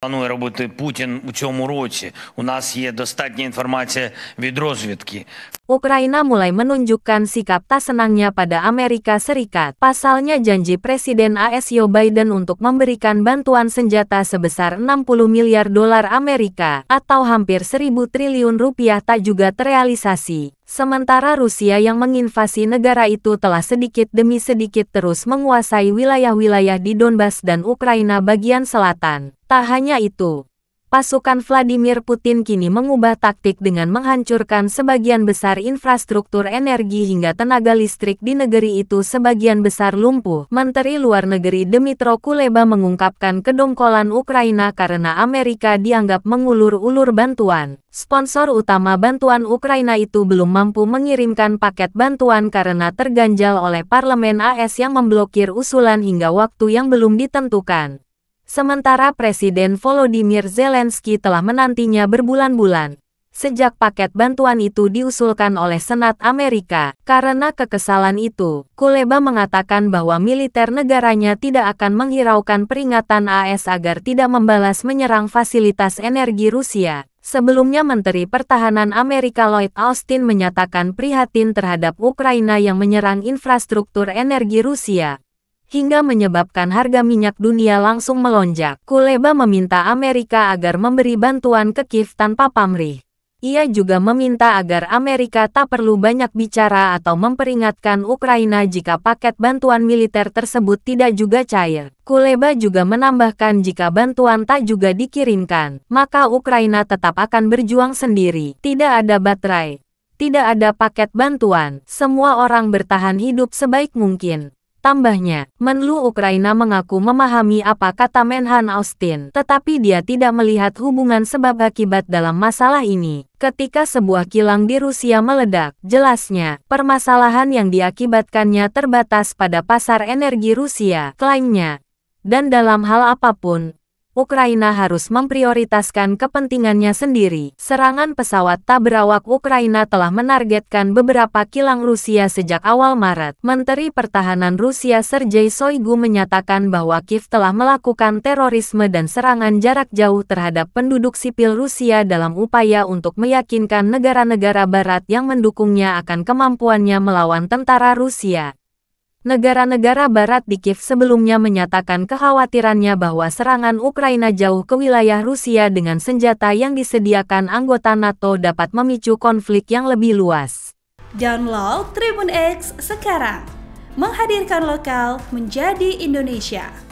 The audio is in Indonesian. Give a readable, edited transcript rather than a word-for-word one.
Планує робити Путін у цьому році. У нас є достатня інформація від розвідки. Ukraina mulai menunjukkan sikap tak senangnya pada Amerika Serikat. Pasalnya janji Presiden AS Joe Biden untuk memberikan bantuan senjata sebesar 60 miliar dolar Amerika atau hampir 1.000 triliun rupiah tak juga terrealisasi. Sementara Rusia yang menginvasi negara itu telah sedikit demi sedikit terus menguasai wilayah-wilayah di Donbas dan Ukraina bagian selatan. Tak hanya itu, pasukan Vladimir Putin kini mengubah taktik dengan menghancurkan sebagian besar infrastruktur energi hingga tenaga listrik di negeri itu sebagian besar lumpuh. Menteri Luar Negeri Dmytro Kuleba mengungkapkan kedongkolan Ukraina karena Amerika dianggap mengulur-ulur bantuan. Sponsor utama bantuan Ukraina itu belum mampu mengirimkan paket bantuan karena terganjal oleh parlemen AS yang memblokir usulan hingga waktu yang belum ditentukan. Sementara Presiden Volodymyr Zelensky telah menantinya berbulan-bulan sejak paket bantuan itu diusulkan oleh Senat Amerika. Karena kekesalan itu, Kuleba mengatakan bahwa militer negaranya tidak akan menghiraukan peringatan AS agar tidak membalas menyerang fasilitas energi Rusia. Sebelumnya Menteri Pertahanan Amerika Lloyd Austin menyatakan prihatin terhadap Ukraina yang menyerang infrastruktur energi Rusia hingga menyebabkan harga minyak dunia langsung melonjak. Kuleba meminta Amerika agar memberi bantuan ke Kiev tanpa pamrih. Ia juga meminta agar Amerika tak perlu banyak bicara atau memperingatkan Ukraina jika paket bantuan militer tersebut tidak juga cair. Kuleba juga menambahkan jika bantuan tak juga dikirimkan, maka Ukraina tetap akan berjuang sendiri. Tidak ada baterai, tidak ada paket bantuan, semua orang bertahan hidup sebaik mungkin. Tambahnya, Menlu Ukraina mengaku memahami apa kata Menhan Austin, tetapi dia tidak melihat hubungan sebab akibat dalam masalah ini. Ketika sebuah kilang di Rusia meledak, jelasnya, permasalahan yang diakibatkannya terbatas pada pasar energi Rusia, klaimnya. Dan dalam hal apapun, Ukraina harus memprioritaskan kepentingannya sendiri. Serangan pesawat tak berawak Ukraina telah menargetkan beberapa kilang Rusia sejak awal Maret. Menteri Pertahanan Rusia Sergei Shoigu menyatakan bahwa Kiev telah melakukan terorisme dan serangan jarak jauh terhadap penduduk sipil Rusia dalam upaya untuk meyakinkan negara-negara Barat yang mendukungnya akan kemampuannya melawan tentara Rusia. Negara-negara Barat di Kiev sebelumnya menyatakan kekhawatirannya bahwa serangan Ukraina jauh ke wilayah Rusia dengan senjata yang disediakan anggota NATO dapat memicu konflik yang lebih luas. Download Tribun X sekarang, menghadirkan lokal menjadi Indonesia.